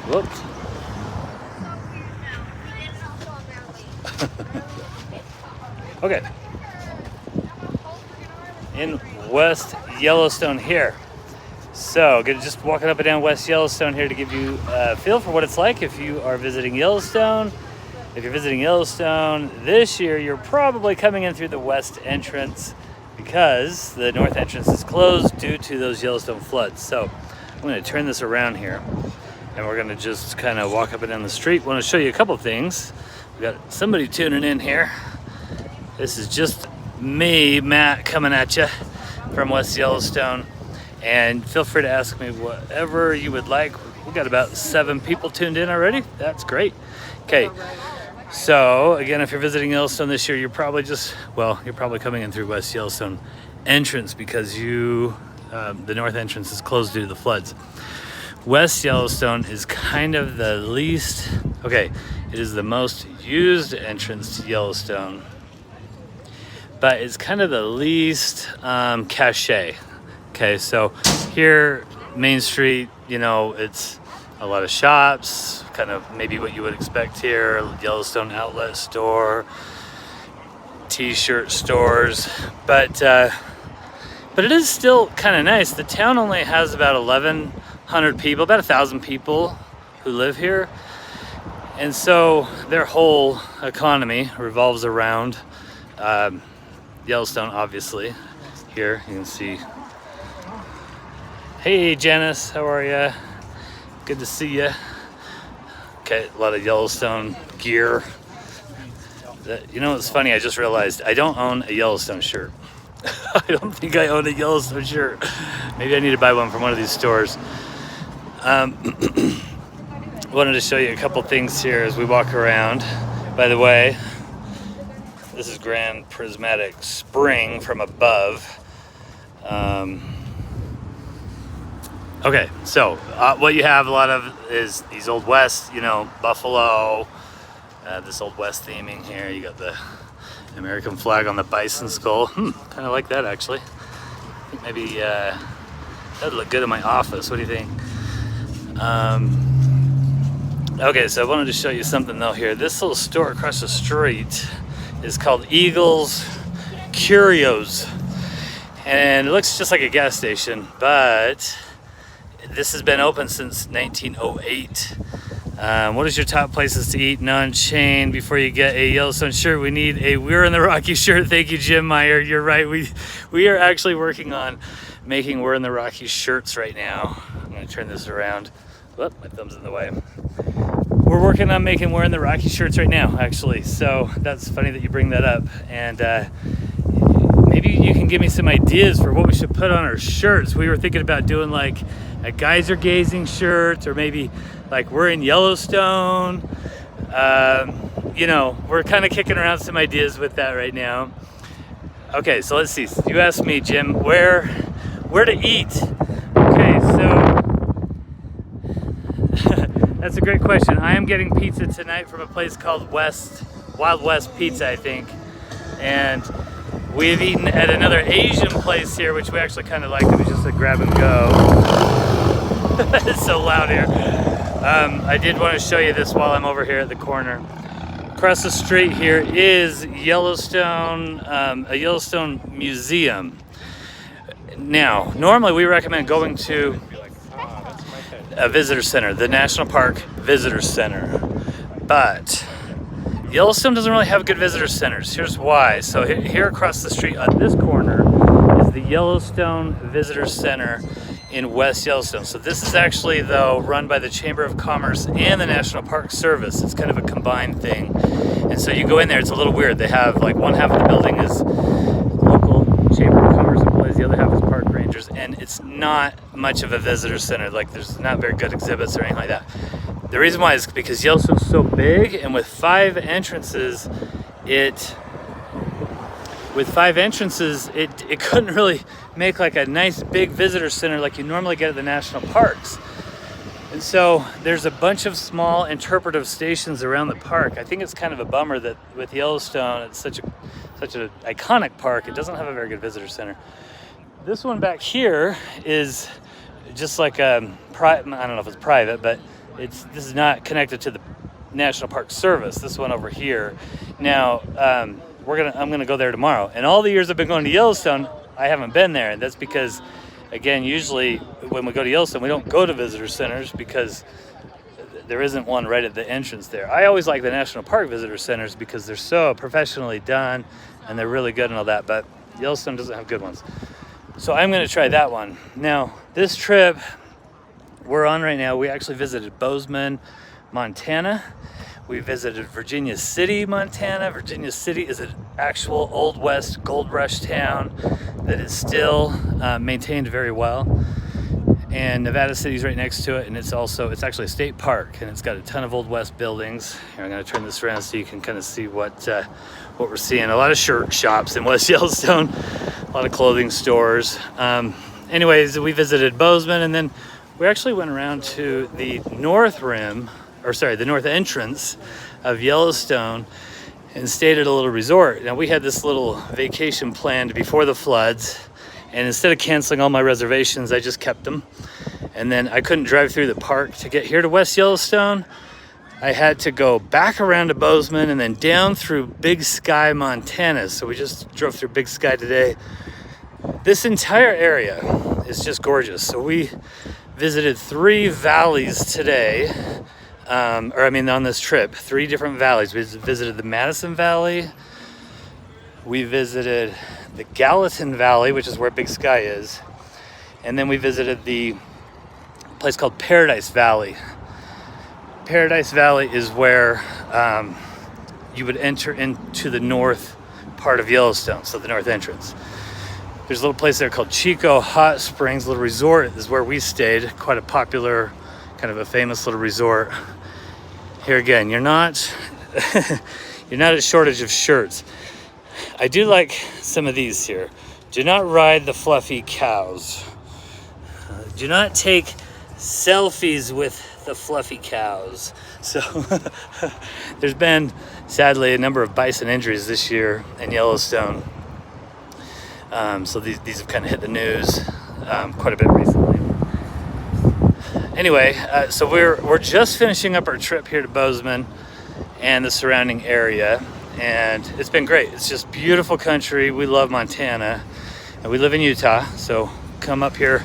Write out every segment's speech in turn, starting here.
Whoops. Okay. In West Yellowstone here. So, just walking up and down West Yellowstone here to give you a feel for what it's like if you are visiting Yellowstone. If you're visiting Yellowstone this year, you're probably coming in through the west entrance because the north entrance is closed due to those Yellowstone floods. So, I'm going to turn this around here and we're going to just kind of walk up and down the street. I want to show you a couple things. We got somebody tuning in here. This is just me, Matt, coming at you from West Yellowstone. And feel free to ask me whatever you would like. We got about 7 people tuned in already. That's great. Okay. So again, if you're visiting Yellowstone this year, you're probably coming in through West Yellowstone entrance because the north entrance is closed due to the floods. West Yellowstone is kind of the least, it is the most used entrance to Yellowstone, but it's kind of the least cachet. Okay, so here, Main Street, it's a lot of shops, kind of maybe what you would expect here, Yellowstone outlet store, t-shirt stores, but it is still kind of nice. The town only has about 1,100 people, about 1,000 people who live here. And so their whole economy revolves around Yellowstone, obviously. Here you can see. Hey Janice, how are you? Good to see you. Okay, a lot of Yellowstone gear. It's funny, I just realized I don't own a Yellowstone shirt. I don't think I own a Yellowstone shirt. Maybe I need to buy one from one of these stores. Wanted to show you a couple things here as we walk around. By the way, this is Grand Prismatic Spring from above. Okay, so what you have a lot of is these Old West, buffalo, this Old West theming here. You got the American flag on the bison skull. Kind of like that, actually. I think maybe that'd look good in my office. What do you think? Okay, so I wanted to show you something though here. This little store across the street is called Eagles Curios. And it looks just like a gas station, but this has been open since 1908. What is your top places to eat non-chain before you get a Yellowstone shirt? We need a We're in the Rocky shirt. Thank you, Jim Meyer. You're right. We are actually working on making We're in the Rocky shirts right now. I'm going to turn this around. Whoop, my thumb's in the way. We're working on making We're in the Rocky shirts right now, actually. So that's funny that you bring that up. And maybe you can give me some ideas for what we should put on our shirts. We were thinking about doing like a geyser gazing shirt, or maybe like we're in Yellowstone. We're kind of kicking around some ideas with that right now. Okay, so let's see. You asked me, Jim, where to eat. Okay, so that's a great question. I am getting pizza tonight from a place called Wild West Pizza, I think. And we've eaten at another Asian place here, which we actually kind of like. It was just a grab and go. It's so loud here. I did want to show you this while I'm over here at the corner. Across the street here is Yellowstone, a Yellowstone museum. Now, normally we recommend going to a visitor center, the National Park Visitor Center. But Yellowstone doesn't really have good visitor centers. Here's why. So here across the street on this corner is the Yellowstone Visitor Center in West Yellowstone. So this is actually, though, run by the Chamber of Commerce and the National Park Service. It's kind of a combined thing. And so you go in there, it's a little weird. They have, like, one half of the building is local Chamber of Commerce employees, the other half is park rangers, and it's not much of a visitor center. Like, there's not very good exhibits or anything like that. The reason why is because Yellowstone's so big, and with 5 entrances, it couldn't really make like a nice big visitor center like you normally get at the national parks. And so there's a bunch of small interpretive stations around the park. I think it's kind of a bummer that with Yellowstone, it's such an iconic park, it doesn't have a very good visitor center. This one back here is just like I don't know if it's private, but this is not connected to the National Park Service. This one over here. Now I'm gonna go there tomorrow. And all the years I've been going to Yellowstone, I haven't been there, and that's because, again, usually when we go to Yellowstone, we don't go to visitor centers because there isn't one right at the entrance there. I always like the National Park visitor centers because they're so professionally done and they're really good and all that, but Yellowstone doesn't have good ones. So I'm gonna try that one. Now, this trip we're on right now, we actually visited Bozeman, Montana. We visited Virginia City, Montana. Virginia City is an actual Old West gold rush town that is still maintained very well. And Nevada City's right next to it, and it's actually a state park, and it's got a ton of Old West buildings. Here, I'm gonna turn this around so you can kind of see what we're seeing. A lot of shirt shops in West Yellowstone, a lot of clothing stores. Anyways, we visited Bozeman, and then we actually went around to the north entrance of Yellowstone and stayed at a little resort. Now, we had this little vacation planned before the floods, and instead of canceling all my reservations, I just kept them. And then I couldn't drive through the park to get here to West Yellowstone. I had to go back around to Bozeman and then down through Big Sky, Montana. So we just drove through Big Sky today. This entire area is just gorgeous. So we visited 3 valleys today, on this trip, 3 different valleys. We visited the Madison Valley. We visited the Gallatin Valley, which is where Big Sky is. And then we visited the place called Paradise Valley. Paradise Valley is where you would enter into the north part of Yellowstone, so the north entrance. There's a little place there called Chico Hot Springs, a little resort is where we stayed. Quite a popular, kind of a famous little resort. Here again, you're not a shortage of shirts. I do like some of these here. Do not ride the fluffy cows. Do not take selfies with the fluffy cows. So there's been, sadly, a number of bison injuries this year in Yellowstone. So these have kind of hit the news quite a bit recently. Anyway, so we're just finishing up our trip here to Bozeman and the surrounding area, and it's been great. It's just beautiful country. We love Montana, and we live in Utah, so come up here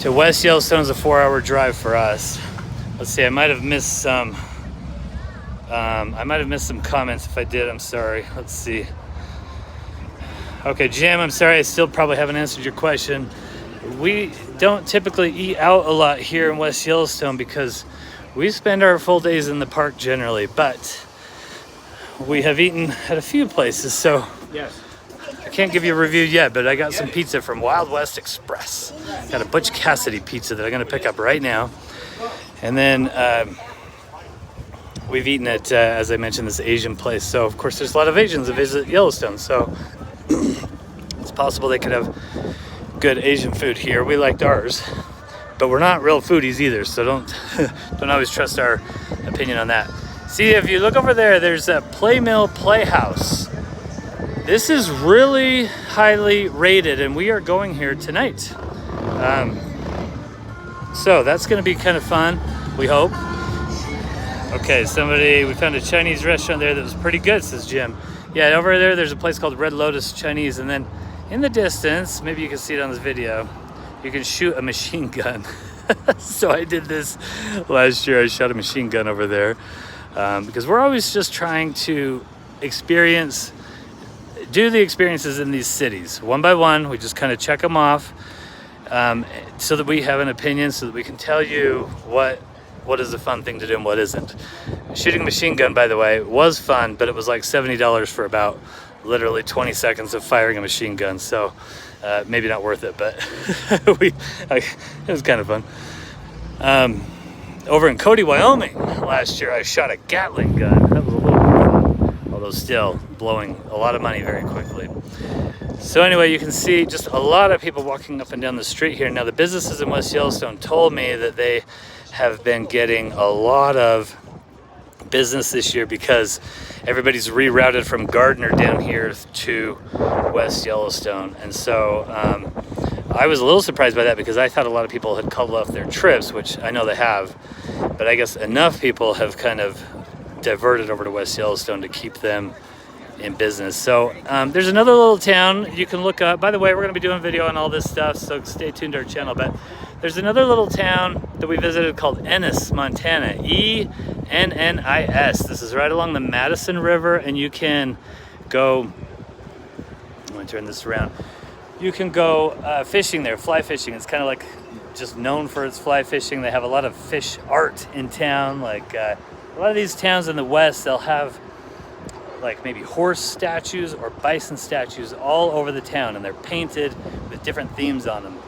to West Yellowstone. Is a 4-hour drive for us. Let's see, I might have missed some comments. If I did, I'm sorry. Let's see. Okay, Jim, I'm sorry, I still probably haven't answered your question. We don't typically eat out a lot here in West Yellowstone because we spend our full days in the park generally, but we have eaten at a few places, so yes. I can't give you a review yet, but I got some pizza from Wild West Express. Got a Butch Cassidy pizza that I'm gonna pick up right now. And then we've eaten at, as I mentioned, this Asian place. So of course there's a lot of Asians that visit Yellowstone, so it's possible they could have good Asian food here. We liked ours, but we're not real foodies either, so don't always trust our opinion on that. See, if you look over there, there's a Playmill Playhouse. This is really highly rated, and we are going here tonight. So that's going to be kind of fun, we hope. Okay, we found a Chinese restaurant there that was pretty good, says Jim. Yeah, over there's a place called Red Lotus Chinese, and then in the distance, maybe you can see it on this video, you can shoot a machine gun. So I did this last year. I shot a machine gun over there because we're always just trying to do the experiences in these cities one by one. We just kind of check them off so that we have an opinion, so that we can tell you what is a fun thing to do and what isn't. Shooting a machine gun, by the way, was fun, but it was like $70 for about literally 20 seconds of firing a machine gun. So maybe not worth it, but it was kind of fun. Over in Cody, Wyoming, last year, I shot a Gatling gun. That was a little more fun, although still blowing a lot of money very quickly. So anyway, you can see just a lot of people walking up and down the street here. Now, the businesses in West Yellowstone told me that they have been getting a lot of business this year because everybody's rerouted from Gardner down here to West Yellowstone. And so I was a little surprised by that because I thought a lot of people had called off their trips, which I know they have. But I guess enough people have kind of diverted over to West Yellowstone to keep them in business. So there's another little town you can look up. By the way, we're going to be doing video on all this stuff, so stay tuned to our channel. But there's another little town that we visited called Enis, Montana. E-N-N-I-S. This is right along the Madison River, and you can go, I'm going to turn this around. You can go fishing there, fly fishing. It's kind of like just known for its fly fishing. They have a lot of fish art in town. Like a lot of these towns in the West, they'll have like maybe horse statues or bison statues all over the town, and they're painted with different themes on them.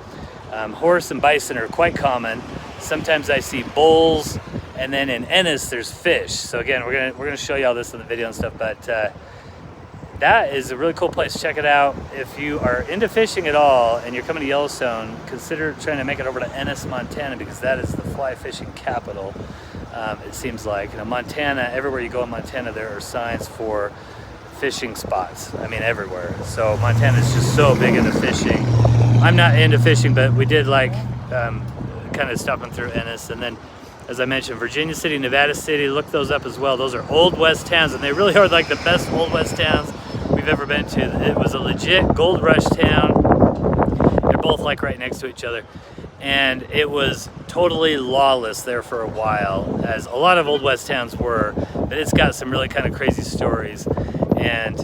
Horse and bison are quite common. Sometimes I see bulls, and then in Enis there's fish. So again, we're gonna show you all this in the video and stuff, but that is a really cool place. Check it out. If you are into fishing at all and you're coming to Yellowstone, consider trying to make it over to Enis, Montana, because that is the fly fishing capital. It seems like, Montana, everywhere you go in Montana, there are signs for fishing spots. I mean, everywhere. So Montana is just so big into fishing. I'm not into fishing, but we did like kind of stopping through Enis. And then, as I mentioned, Virginia City, Nevada City, look those up as well. Those are Old West towns, and they really are like the best Old West towns we've ever been to. It was a legit gold rush town. They're both like right next to each other. And it was totally lawless there for a while, as a lot of Old West towns were, but it's got some really kind of crazy stories. And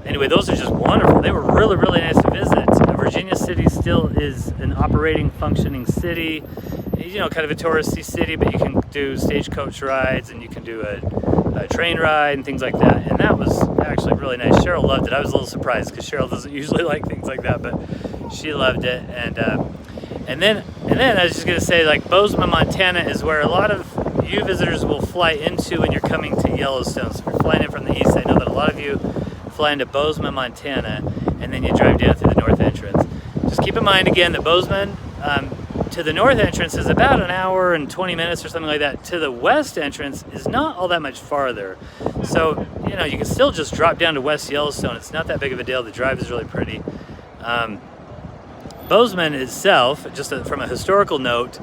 anyway, those are just wonderful. They were really, really nice to visit. Virginia City still is an operating, functioning city, kind of a touristy city, but you can do stagecoach rides, and you can do a train ride and things like that. And that was actually really nice. Cheryl loved it. I was a little surprised because Cheryl doesn't usually like things like that, but she loved it. And then I was just gonna say, like, Bozeman, Montana is where a lot of you visitors will fly into when you're coming to Yellowstone. So if you're flying in from the east, I know that a lot of you fly into Bozeman, Montana, and then you drive down through the north entrance. Just keep in mind again that Bozeman to the north entrance is about an hour and 20 minutes or something like that. To the west entrance is not all that much farther. So, you can still just drop down to West Yellowstone. It's not that big of a deal. The drive is really pretty. Bozeman itself, just from a historical note,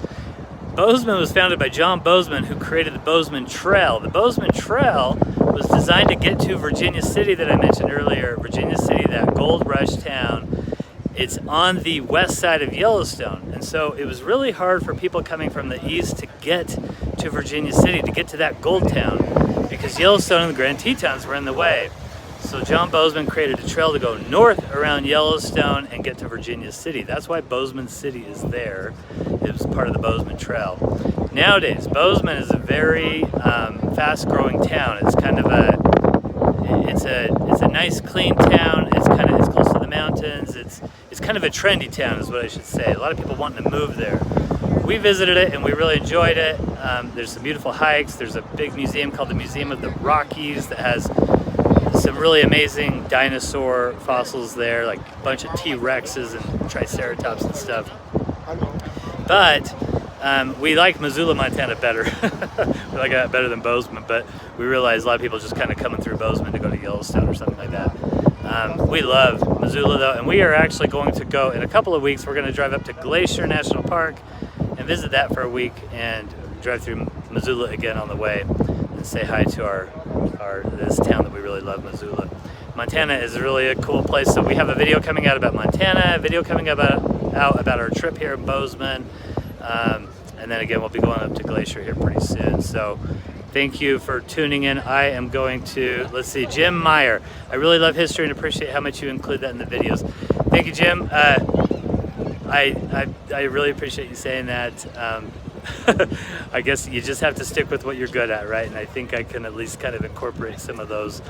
Bozeman was founded by John Bozeman, who created the Bozeman Trail. The Bozeman Trail was designed to get to Virginia City that I mentioned earlier. Virginia City, that gold rush town. It's on the west side of Yellowstone. And so it was really hard for people coming from the east to get to Virginia City, to get to that gold town, because Yellowstone and the Grand Tetons were in the way. So John Bozeman created a trail to go north around Yellowstone and get to Virginia City. That's why Bozeman City is there. It was part of the Bozeman Trail. Nowadays, Bozeman is a very fast-growing town. It's kind of it's a nice, clean town. It's close to the mountains. It's kind of a trendy town, is what I should say. A lot of people wanting to move there. We visited it and we really enjoyed it. There's some beautiful hikes. There's a big museum called the Museum of the Rockies that has some really amazing dinosaur fossils there, like a bunch of T-Rexes and Triceratops and stuff. But we like Missoula, Montana better. We like that better than Bozeman, but we realize a lot of people just kind of coming through Bozeman to go to Yellowstone or something like that. We love Missoula though, and we are actually going to go in a couple of weeks. We're going to drive up to Glacier National Park and visit that for a week, and drive through Missoula again on the way and say hi to this town that we really love, Missoula. Montana is really a cool place. So we have a video coming out about Montana, a video coming out about our trip here in Bozeman, and then again we'll be going up to Glacier here pretty soon. So thank you for tuning in. I am going to, let's see, Jim Meyer. I really love history and appreciate how much you include that in the videos. Thank you, Jim. I really appreciate you saying that. I guess you just have to stick with what you're good at, right? And I think I can at least kind of incorporate some of those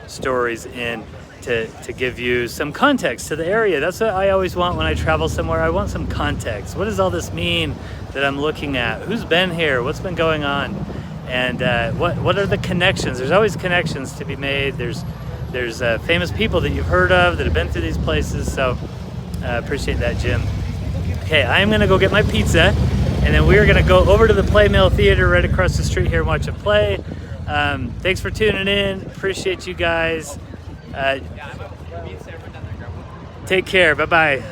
stories in to give you some context to the area. That's what I always want when I travel somewhere. I want some context. What does all this mean that I'm looking at? Who's been here? What's been going on? And what are the connections? There's always connections to be made. There's famous people that you've heard of that have been through these places. So appreciate that, Jim. Okay, I'm gonna go get my pizza, and then we're gonna go over to the Play Mill Theater right across the street here and watch a play. Thanks for tuning in. Appreciate you guys. Take care. Bye-bye.